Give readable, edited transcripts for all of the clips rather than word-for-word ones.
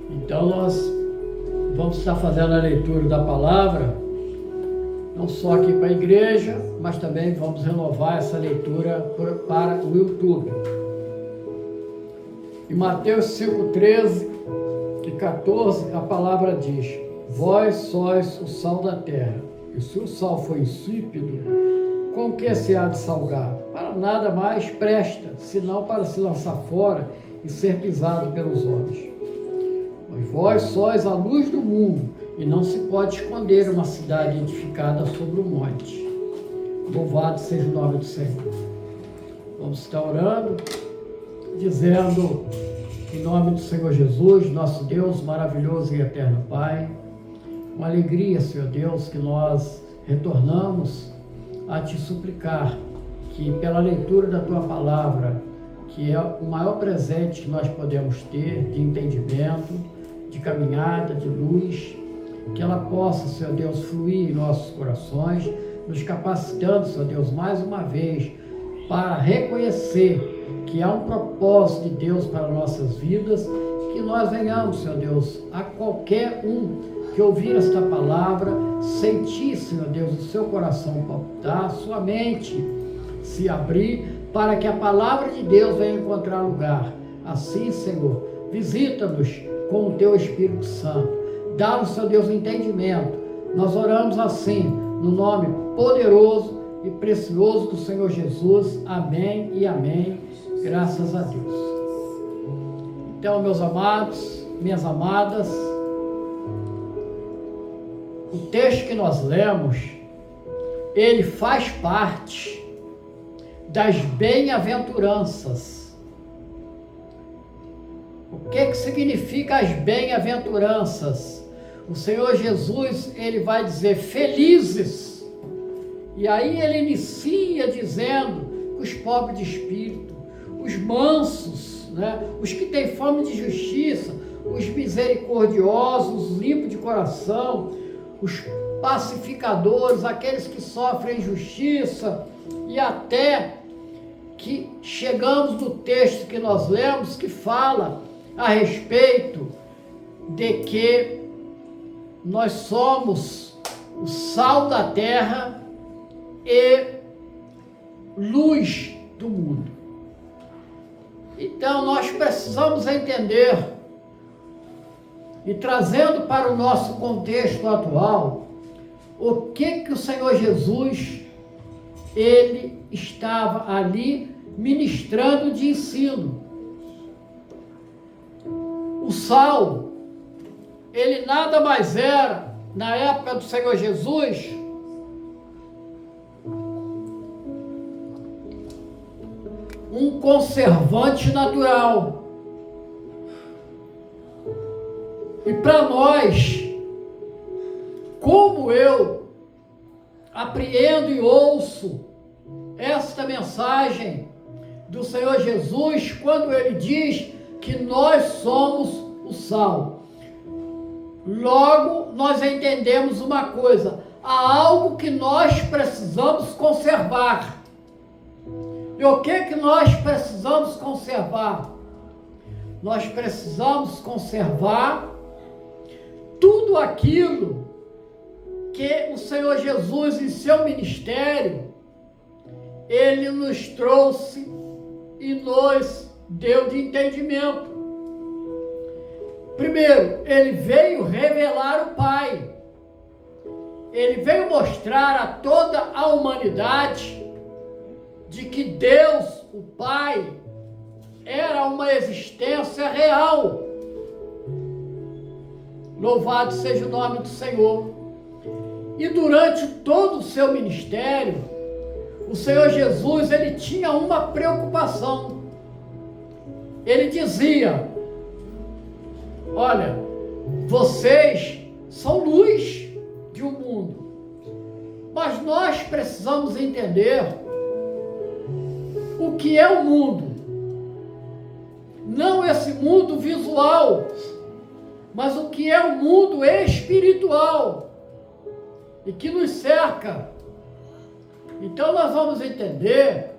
Então nós vamos estar fazendo a leitura da palavra, não só aqui para a igreja, mas também vamos renovar essa leitura para o YouTube. Em Mateus 5:13 e 14, a palavra diz: vós sois o sal da terra, e se o sal for insípido, com que se há de salgar? Para nada mais presta, senão para se lançar fora e ser pisado pelos homens. Mas vós sois a luz do mundo, e não se pode esconder uma cidade edificada sobre um monte. Louvado seja o nome do Senhor. Vamos estar orando, dizendo, em nome do Senhor Jesus, nosso Deus maravilhoso e eterno Pai, uma alegria, Senhor Deus, que nós retornamos a te suplicar que pela leitura da tua palavra, que é o maior presente que nós podemos ter de entendimento, de caminhada, de luz, que ela possa, Senhor Deus, fluir em nossos corações, nos capacitando, Senhor Deus, mais uma vez, para reconhecer que há um propósito de Deus para nossas vidas, que nós venhamos, Senhor Deus, a qualquer um que ouvir esta palavra, sentir, Senhor Deus, o seu coração palpitar, sua mente se abrir, para que a palavra de Deus venha encontrar lugar. Assim, Senhor, visita-nos com o teu Espírito Santo. Dá-nos, Senhor Deus, entendimento. Nós oramos assim, no nome poderoso e precioso do Senhor Jesus. Amém e amém. Graças a Deus. Então, meus amados, minhas amadas, o texto que nós lemos, ele faz parte das bem-aventuranças. O que significa as bem-aventuranças? O Senhor Jesus, ele vai dizer felizes. E aí ele inicia dizendo que os pobres de espírito, os mansos, né? Os que têm fome de justiça, os misericordiosos, os limpos de coração, os pacificadores, aqueles que sofrem injustiça, e até que chegamos no texto que nós lemos, que fala a respeito de que nós somos o sal da terra e luz do mundo. Então nós precisamos entender, e trazendo para o nosso contexto atual, o que o Senhor Jesus, ele estava ali ministrando de ensino. O sal, ele nada mais era, na época do Senhor Jesus, um conservante natural. E para nós, como eu apreendo e ouço esta mensagem do Senhor Jesus, quando ele diz que nós somos o sal, logo nós entendemos uma coisa: há algo que nós precisamos conservar. E o que nós precisamos conservar? Nós precisamos conservar tudo aquilo que o Senhor Jesus, em seu ministério, ele nos trouxe e nos deu de entendimento. Primeiro, ele veio revelar o Pai. Ele veio mostrar a toda a humanidade de que Deus, o Pai, era uma existência real. Louvado seja o nome do Senhor. E durante todo o seu ministério, o Senhor Jesus, ele tinha uma preocupação. Ele dizia: olha, vocês são luz de um mundo, mas nós precisamos entender o que é o mundo. Não esse mundo visual, mas o que é o mundo espiritual e que nos cerca. Então nós vamos entender,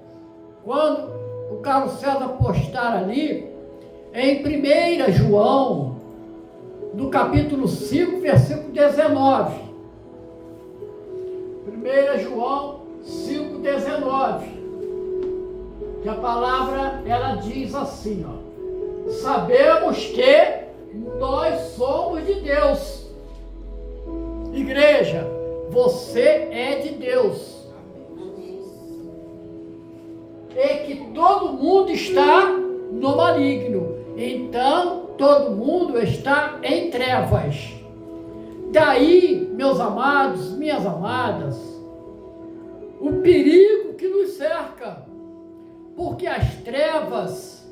quando o Carlos César postar ali, em 1 João, no capítulo 5, versículo 19. 1 João 5,19. Que a palavra, ela diz assim, ó: sabemos que nós somos de Deus. Igreja, você é de Deus. E que todo mundo está no maligno. Então, todo mundo está em trevas. Daí, meus amados, minhas amadas, o perigo que nos cerca. Porque as trevas,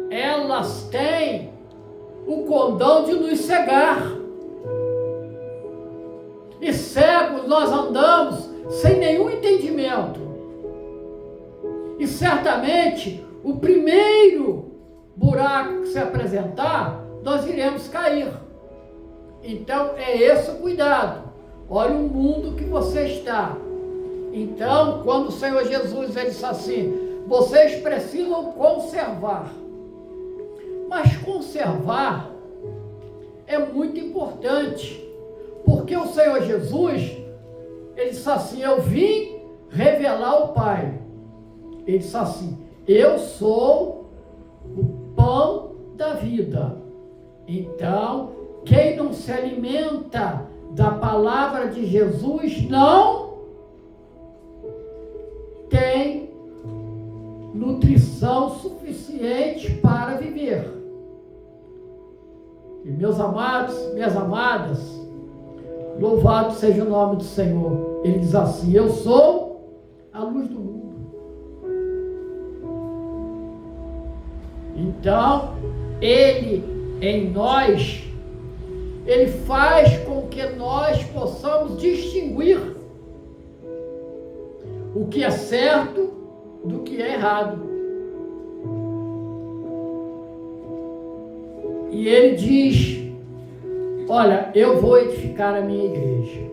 elas têm o condão de nos cegar. E cegos nós andamos sem nenhum entendimento. E certamente, o primeiro buraco que se apresentar, nós iremos cair. Então, é esse o cuidado. Olha o mundo que você está. Então, quando o Senhor Jesus, ele disse assim: vocês precisam conservar. Mas conservar é muito importante. Porque o Senhor Jesus, ele disse assim: eu vim revelar o Pai. Ele disse assim: eu sou o pão da vida. Então, quem não se alimenta da palavra de Jesus não tem nutrição suficiente para viver. E meus amados, minhas amadas, louvado seja o nome do Senhor. Ele diz assim: eu sou a luz do mundo. Então, ele em nós, ele faz com que nós possamos distinguir o que é certo do que é errado. E ele diz: olha, eu vou edificar a minha igreja.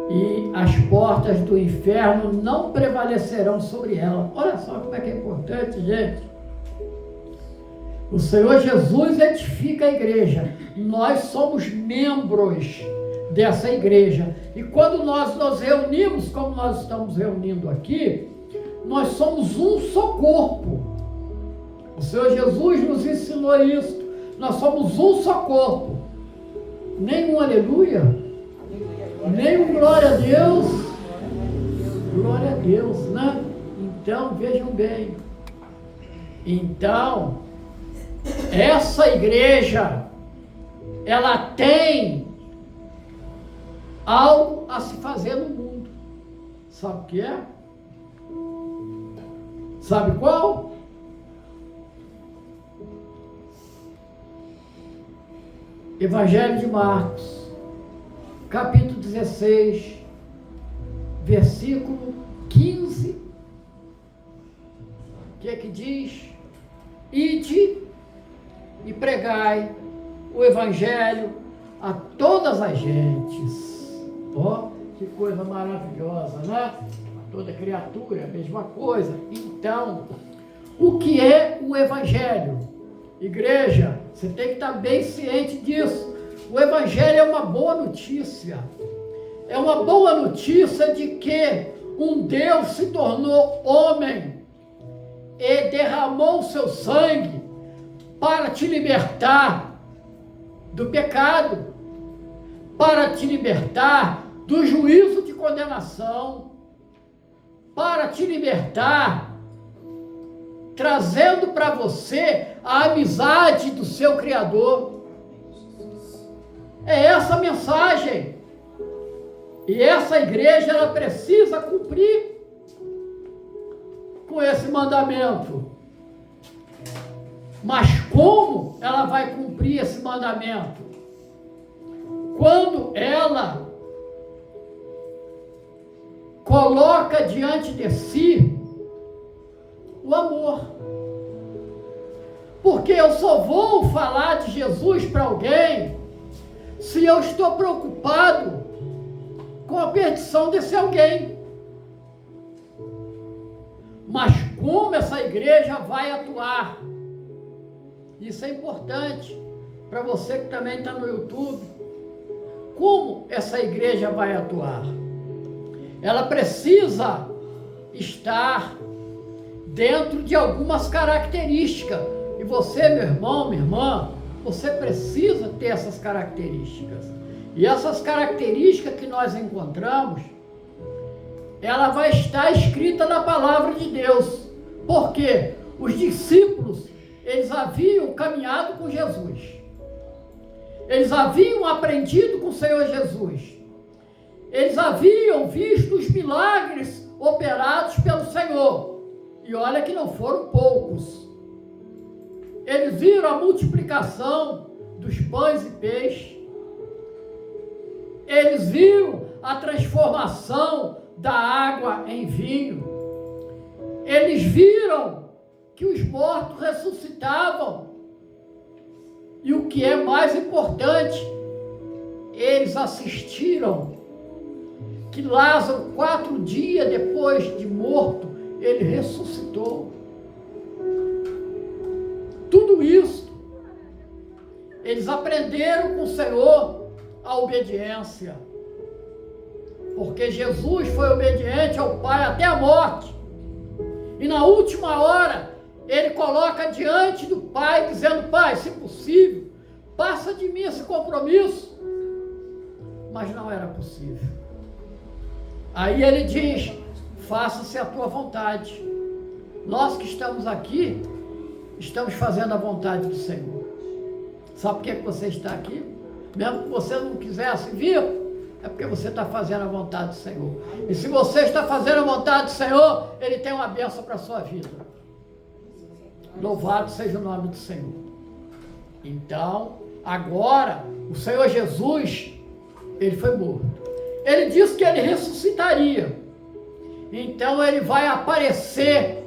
E as portas do inferno não prevalecerão sobre ela. Olha só como é que é importante, gente. O Senhor Jesus edifica a igreja. Nós somos membros dessa igreja. E quando nós nos reunimos, como nós estamos reunindo aqui, nós somos um só corpo. O Senhor Jesus nos ensinou isso. Nós somos um só corpo. Nem um aleluia, nem um glória a Deus. Glória a Deus, né? Então, vejam bem. Então, essa igreja, ela tem algo a se fazer no mundo. Sabe o que é? Sabe qual? Evangelho de Marcos, capítulo 16, versículo 15. O que é que diz? Ide e pregai o Evangelho a todas as gentes. Ó, que coisa maravilhosa, né? A toda criatura, a mesma coisa. Então, o que é o Evangelho? Igreja, você tem que estar bem ciente disso. O Evangelho é uma boa notícia. É uma boa notícia de que um Deus se tornou homem e derramou o seu sangue para te libertar do pecado, para te libertar do juízo de condenação, para te libertar, trazendo para você a amizade do seu Criador. É essa a mensagem. E essa igreja, ela precisa cumprir com esse mandamento. Mas como ela vai cumprir esse mandamento? Quando ela coloca diante de si o amor. Porque eu só vou falar de Jesus para alguém se eu estou preocupado com a perdição desse alguém. Mas como essa igreja vai atuar? Isso é importante para você que também está no YouTube. Como essa igreja vai atuar? Ela precisa estar dentro de algumas características. E você, meu irmão, minha irmã, você precisa ter essas características. E essas características que nós encontramos, ela vai estar escrita na palavra de Deus. Por quê? Os discípulos, eles haviam caminhado com Jesus. Eles haviam aprendido com o Senhor Jesus. Eles haviam visto os milagres operados pelo Senhor. E olha que não foram poucos. Eles viram a multiplicação dos pães e peixes. Eles viram a transformação da água em vinho. Eles viram que os mortos ressuscitavam. E o que é mais importante, eles assistiram que Lázaro, 4 dias depois de morto, ele ressuscitou. Tudo isso, eles aprenderam com o Senhor a obediência. Porque Jesus foi obediente ao Pai até a morte. E na última hora, ele coloca diante do Pai, dizendo: Pai, se possível, passa de mim esse compromisso. Mas não era possível. Aí ele diz: faça-se a tua vontade. Nós que estamos aqui, estamos fazendo a vontade do Senhor. Sabe por que você está aqui? Mesmo que você não quisesse vir, é porque você está fazendo a vontade do Senhor. E se você está fazendo a vontade do Senhor, Ele tem uma bênção para a sua vida. Louvado seja o nome do Senhor. Então, agora, o Senhor Jesus, Ele foi morto. Ele disse que Ele ressuscitaria. Então, Ele vai aparecer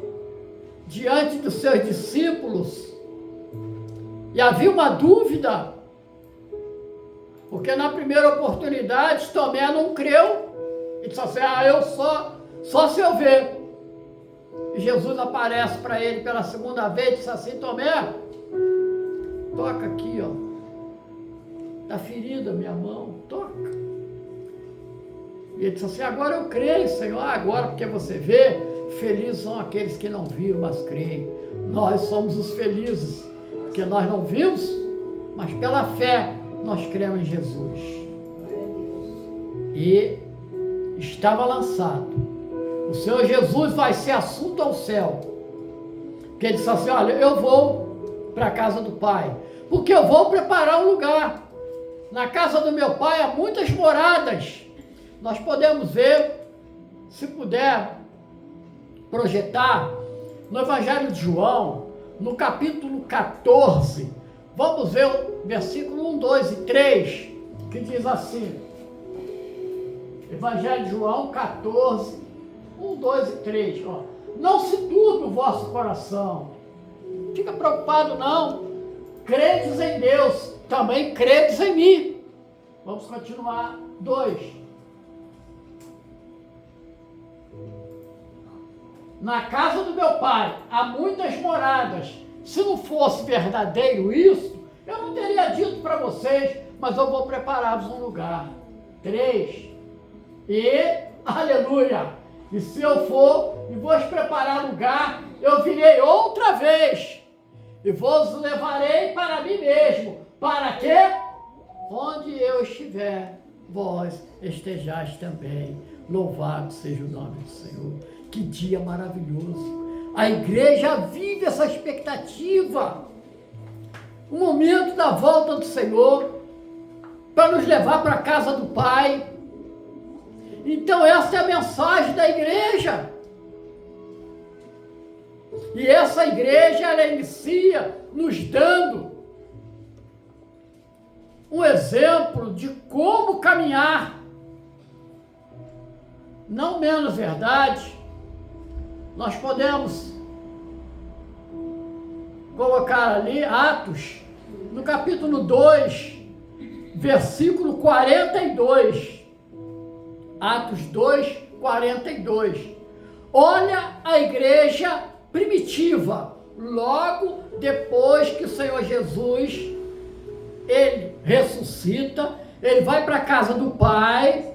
diante dos seus discípulos. E havia uma dúvida, porque na primeira oportunidade Tomé não creu e disse assim: eu só se eu ver. E Jesus aparece para ele pela segunda vez e disse assim: Tomé, toca aqui, ó, tá ferida minha mão, toca. E ele disse assim: agora eu creio, Senhor. Agora, porque você vê, felizes são aqueles que não viram, mas creem. Nós somos os felizes, porque nós não vimos, mas pela fé nós cremos em Jesus. E estava lançado. O Senhor Jesus vai ser assunto ao céu. Porque ele disse assim: olha, eu vou para a casa do Pai, porque eu vou preparar um lugar. Na casa do meu Pai há muitas moradas. Nós podemos ver, se puder projetar, no Evangelho de João, no capítulo 14, vamos ver o versículo 1, 2 e 3, que diz assim, Evangelho de João 14, 1, 2 e 3, ó. Não se turbe o vosso coração, fica preocupado não, credes em Deus, também credes em mim. Vamos continuar, 2. Na casa do meu Pai há muitas moradas. Se não fosse verdadeiro isso, eu não teria dito para vocês, mas eu vou preparar-vos um lugar. 3. E, aleluia, e se eu for e vos preparar lugar, eu virei outra vez e vos levarei para mim mesmo, para que, onde eu estiver, vós estejais também. Louvado seja o nome do Senhor. Que dia maravilhoso. A igreja vive essa expectativa. O momento da volta do Senhor para nos levar para a casa do Pai. Então essa é a mensagem da igreja. E essa igreja, ela inicia nos dando um exemplo de como caminhar. Não menos verdade, nós podemos colocar ali Atos, no capítulo 2, versículo 42. Atos 2, 42. Olha a igreja primitiva, logo depois que o Senhor Jesus, ele ressuscita, ele vai para a casa do Pai,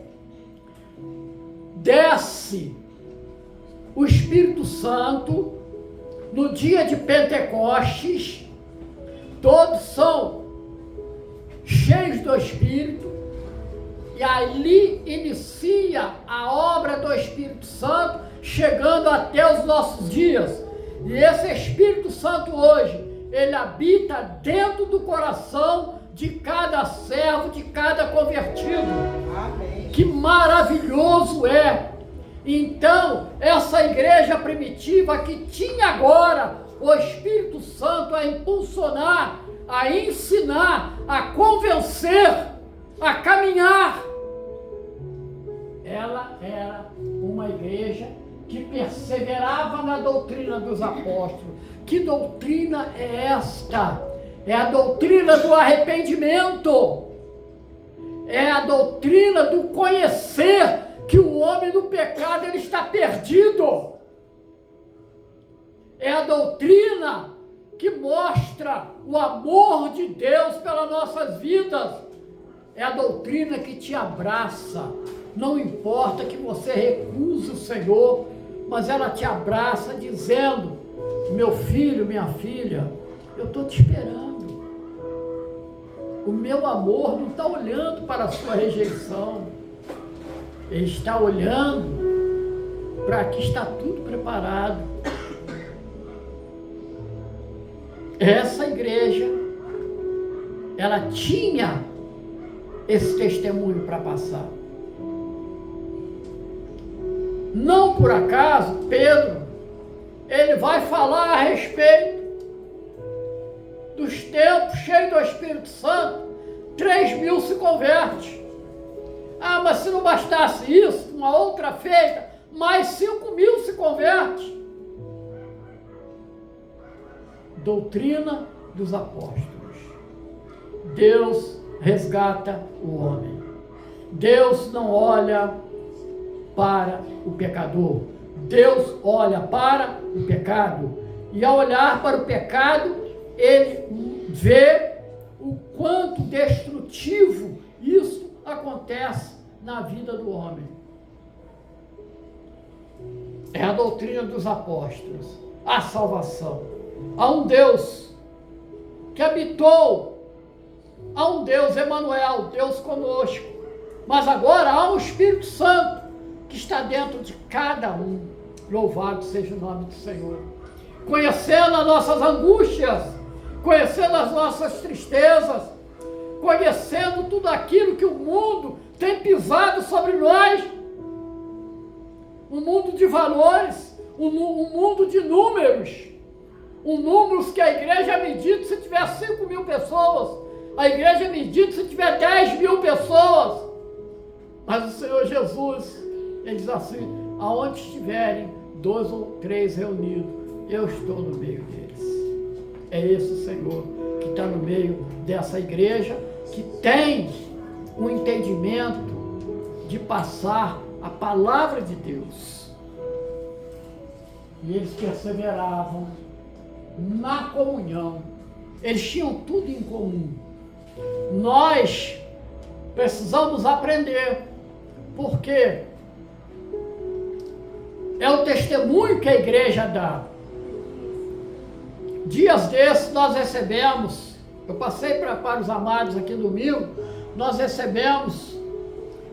desce o Espírito Santo, no dia de Pentecostes, todos são cheios do Espírito, e ali inicia a obra do Espírito Santo, chegando até os nossos dias. E esse Espírito Santo hoje, ele habita dentro do coração de cada servo, de cada convertido. Amém. Que maravilhoso é! Então, essa igreja primitiva que tinha agora o Espírito Santo a impulsionar, a ensinar, a convencer, a caminhar, ela era uma igreja que perseverava na doutrina dos apóstolos. Que doutrina é esta? É a doutrina do arrependimento. É a doutrina do conhecer que o homem do pecado ele está perdido. É a doutrina que mostra o amor de Deus pelas nossas vidas. É a doutrina que te abraça. Não importa que você recuse o Senhor, mas ela te abraça dizendo: meu filho, minha filha, eu estou te esperando. O meu amor não está olhando para a sua rejeição. Ele está olhando para que está tudo preparado. Essa igreja, ela tinha esse testemunho para passar. Não por acaso, Pedro, ele vai falar a respeito dos tempos cheios do Espírito Santo, 3.000 se converte. Ah, mas se não bastasse isso, uma outra feita, mais 5.000 se converte. Doutrina dos apóstolos. Deus resgata o homem. Deus não olha para o pecador. Deus olha para o pecado. E ao olhar para o pecado, ele vê o quanto destrutivo isso acontece na vida do homem. É a doutrina dos apóstolos. A salvação. Há um Deus que habitou. Há um Deus, Emanuel, Deus conosco. Mas agora há um Espírito Santo que está dentro de cada um. Louvado seja o nome do Senhor. Conhecendo as nossas angústias, conhecendo as nossas tristezas, conhecendo tudo aquilo que o mundo tem pisado sobre nós. Um mundo de valores, um mundo de números. Números que a igreja é medida se tiver 5.000 pessoas. A igreja é medida se tiver 10.000 pessoas. Mas o Senhor Jesus, ele diz assim: aonde estiverem 2 ou 3 reunidos, eu estou no meio deles. É esse o Senhor que está no meio dessa igreja, que tem um entendimento de passar a palavra de Deus. E eles perseveravam na comunhão. Eles tinham tudo em comum. Nós precisamos aprender, porque é o testemunho que a igreja dá. Dias desses nós recebemos, eu passei para os amados aqui domingo, nós recebemos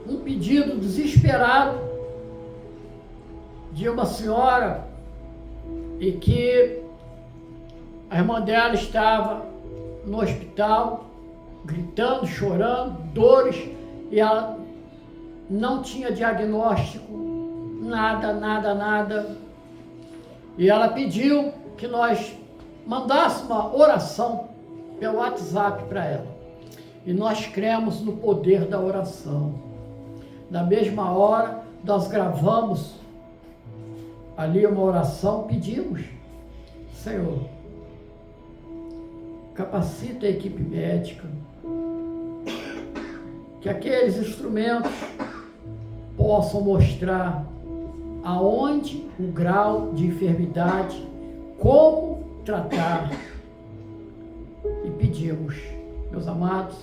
um pedido desesperado de uma senhora, e que a irmã dela estava no hospital, gritando, chorando, dores, e ela não tinha diagnóstico, nada. E ela pediu que nós mandássemos uma oração pelo WhatsApp para ela. E nós cremos no poder da oração. Na mesma hora, nós gravamos ali uma oração, pedimos: Senhor, capacita a equipe médica, que aqueles instrumentos possam mostrar aonde o grau de enfermidade, como tratar e pedimos, meus amados,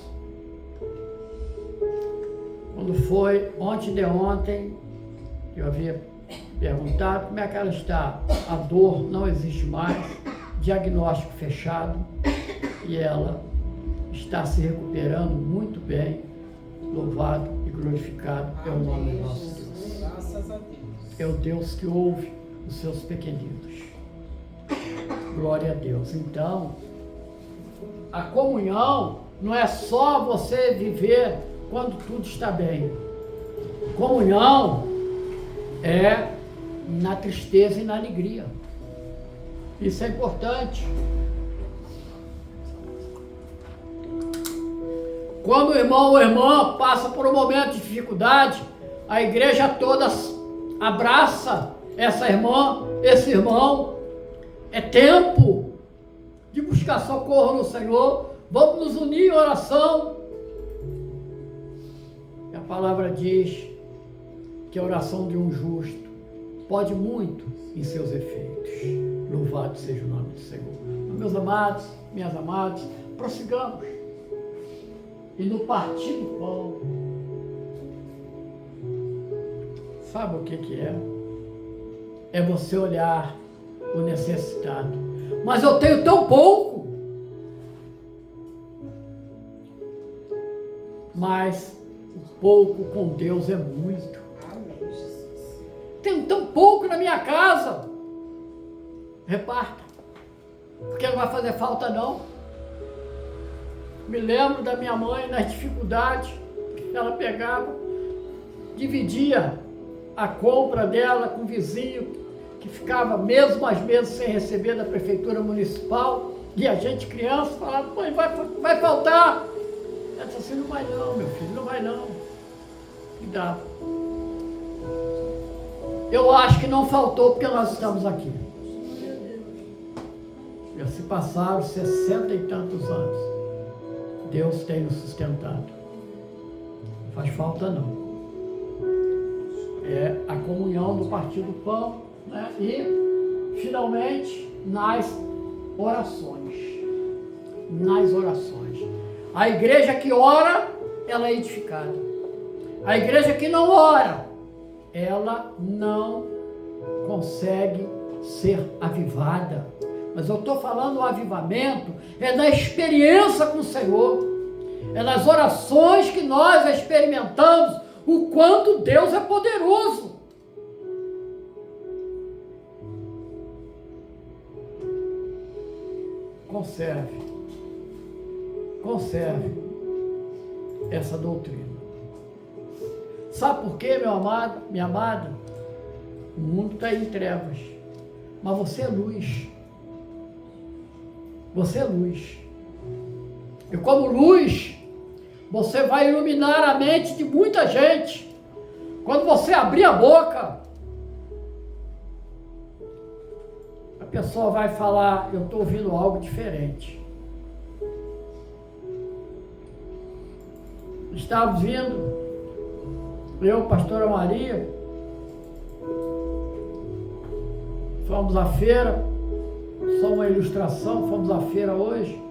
quando foi ontem de ontem, eu havia perguntado como é que ela está. A dor não existe mais, diagnóstico fechado, e ela está se recuperando muito bem. Louvado e glorificado é o nome do nosso Deus. Graças a Deus. É o Deus que ouve os seus pequeninos. Glória a Deus. Então, a comunhão não é só você viver quando tudo está bem. Comunhão é na tristeza e na alegria. Isso é importante. Quando o irmão ou irmã passa por um momento de dificuldade, a igreja toda abraça essa irmã, esse irmão. É tempo de buscar socorro no Senhor. Vamos nos unir em oração. E a palavra diz que a oração de um justo pode muito em seus efeitos. Louvado seja o nome do Senhor. Meus amados, minhas amadas, prossigamos. E no partir do pão, sabe o que é? É você olhar o necessitado. Mas eu tenho tão pouco. Mas o pouco com Deus é muito. Tenho tão pouco na minha casa. Reparta. Porque não vai fazer falta não. Me lembro da minha mãe nas dificuldades que ela pegava, dividia a compra dela com o vizinho que ficava meses mais meses sem receber da prefeitura municipal, e a gente criança falava, mãe, vai faltar. Ela disse assim, não vai não, meu filho, não vai não. E dava. Eu acho que não faltou porque nós estamos aqui. Já se passaram 60 e tantos anos. Deus tem nos sustentado. Não faz falta não. É a comunhão do partir do pão, né? E, finalmente, nas orações. Nas orações. A igreja que ora, ela é edificada. A igreja que não ora, ela não consegue ser avivada. Mas eu estou falando o avivamento, é da experiência com o Senhor, é nas orações que nós experimentamos o quanto Deus é poderoso. Conserve essa doutrina. Sabe por quê, meu amado, minha amada? O mundo está em trevas, mas você é luz. Você é luz. E como luz, você vai iluminar a mente de muita gente. Quando você abrir a boca, a pessoa vai falar, eu estou ouvindo algo diferente. Estávamos vindo, eu, pastora Maria, fomos à feira, só uma ilustração, fomos à feira hoje.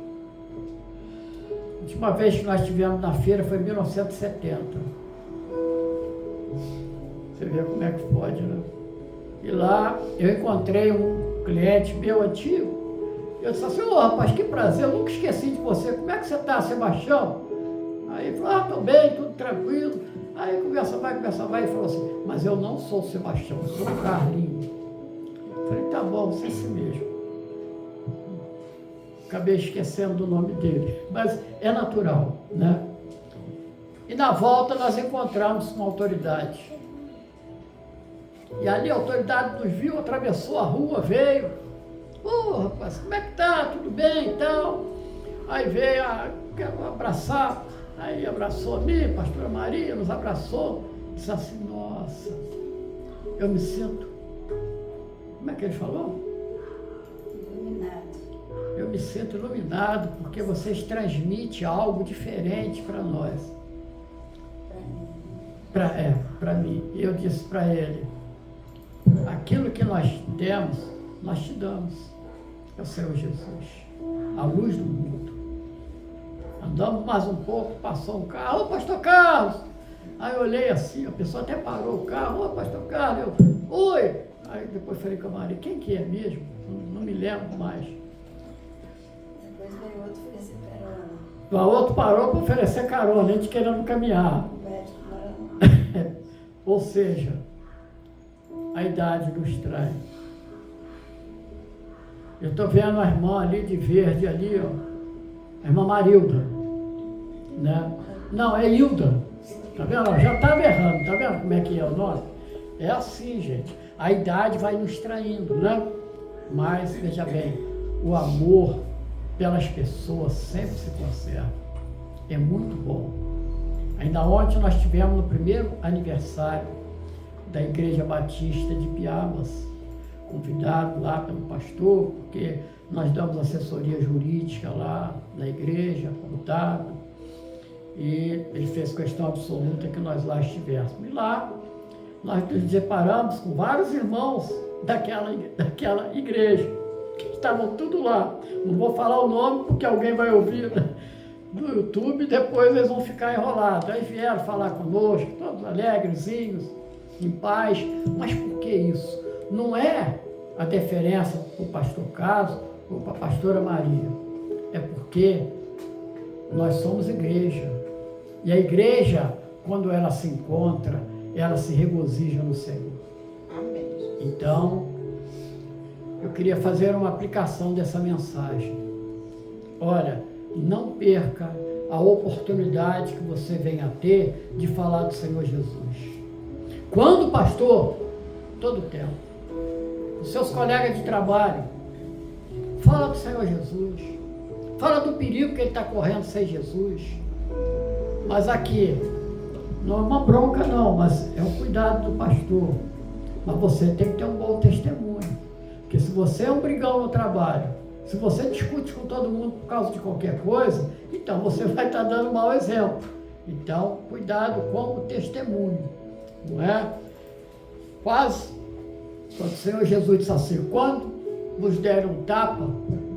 A última vez que nós estivemos na feira foi em 1970. Você vê como é que pode, né? E lá eu encontrei um cliente meu antigo. Eu disse assim, ô rapaz, que prazer, eu nunca esqueci de você. Como é que você está, Sebastião? Aí ele falou, estou bem, tudo tranquilo. Aí conversa vai, e falou assim, mas eu não sou o Sebastião, eu sou o Carlinhos. Eu falei, tá bom, você é esse mesmo. Acabei esquecendo do nome dele, mas é natural, né? E na volta nós encontramos uma autoridade. E ali a autoridade nos viu, atravessou a rua, veio. Ô rapaz, como é que tá? Tudo bem e tal? Aí veio, quero abraçar. Aí abraçou a mim, a pastora Maria, nos abraçou. Disse assim, nossa, eu me sinto. Como é que ele falou? Eu me sinto iluminado porque vocês transmitem algo diferente para nós. Para mim. E eu disse para ele, aquilo que nós temos, nós te damos. é o Senhor Jesus, a luz do mundo. Andamos mais um pouco, passou um carro, ô pastor Carlos! Aí eu olhei assim, a pessoa até parou o carro, ô pastor Carlos, eu, oi! Aí depois falei com a Maria, quem que é mesmo? Não me lembro mais. Depois veio outro oferecer carona. O outro parou para oferecer carona, a gente querendo caminhar. O médico não. Ou seja, a idade nos traz. Eu estou vendo a irmã ali de verde, ali, ó, a irmã Marilda, né? Não, é Hilda, tá vendo? Ela já estava errando, tá vendo como é que é o nome? É assim, gente, a idade vai nos traindo, né? Mas, veja bem, o amor pelas pessoas sempre se conserva, é muito bom. Ainda ontem nós tivemos no primeiro aniversário da Igreja Batista de Piabas, convidado lá pelo pastor, porque nós damos assessoria jurídica lá na igreja, contábil, e ele fez questão absoluta que nós lá estivéssemos. E lá nós nos deparamos com vários irmãos daquela igreja, que estavam tudo lá. Não vou falar o nome porque alguém vai ouvir no YouTube e depois eles vão ficar enrolados. Aí vieram falar conosco, todos alegrezinhos, em paz. Mas por que isso? Não é a deferência para o pastor Carlos ou para a pastora Maria. É porque nós somos igreja. E a igreja, quando ela se encontra, ela se regozija no Senhor. Amém. Então, eu queria fazer uma aplicação dessa mensagem. Olha, não perca a oportunidade que você venha a ter de falar do Senhor Jesus. Quando, pastor? Todo o tempo. Os seus colegas de trabalho, fala do Senhor Jesus. Fala do perigo que ele está correndo sem Jesus. Mas aqui, não é uma bronca não, mas é um cuidado do pastor. Mas você tem que ter um bom testemunho. Porque se você é um brigão no trabalho, se você discute com todo mundo por causa de qualquer coisa, então você vai estar dando mau exemplo. Então, cuidado com o testemunho. Não é? Quase, quando o Senhor Jesus disse assim, quando vos derem um tapa,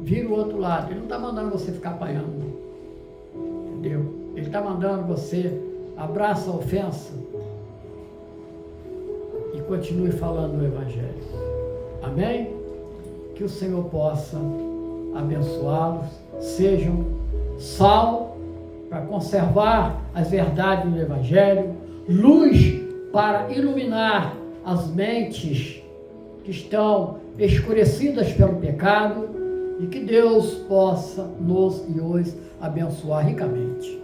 vira o outro lado. Ele não está mandando você ficar apanhando, não. Entendeu? Ele está mandando você abraça a ofensa e continue falando o Evangelho. Amém? Que o Senhor possa abençoá-los, sejam sal para conservar as verdades do Evangelho, luz para iluminar as mentes que estão escurecidas pelo pecado, e que Deus possa nos e os abençoar ricamente.